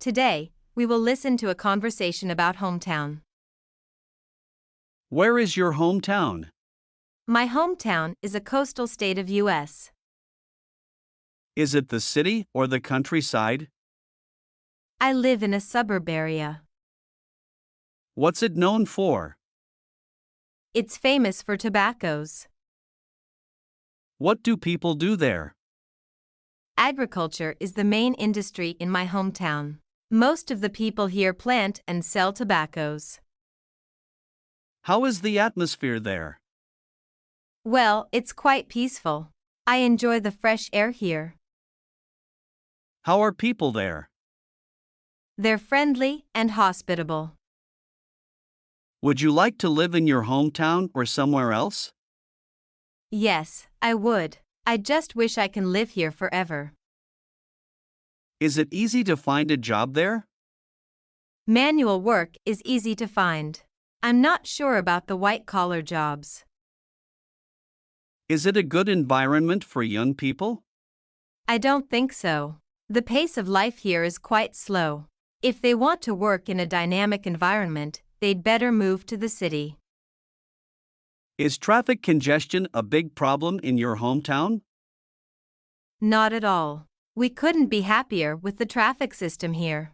Today, we will listen to a conversation about hometown. Where is your hometown? My hometown is a coastal state of US. Is it the city or the countryside? I live in a suburb area. What's it known for? It's famous for tobaccos. What do people do there? Agriculture is the main industry in my hometown. Most of the people here plant and sell tobaccos. How is the atmosphere there? Well, it's quite peaceful. I enjoy the fresh air here. How are people there? They're friendly and hospitable. Would you like to live in your hometown or somewhere else? Yes, I would. I just wish I can live here forever. Is it easy to find a job there? Manual work is easy to find. I'm not sure about the white-collar jobs. Is it a good environment for young people? I don't think so. The pace of life here is quite slow. If they want to work in a dynamic environment, they'd better move to the city. Is traffic congestion a big problem in your hometown? Not at all. We couldn't be happier with the traffic system here.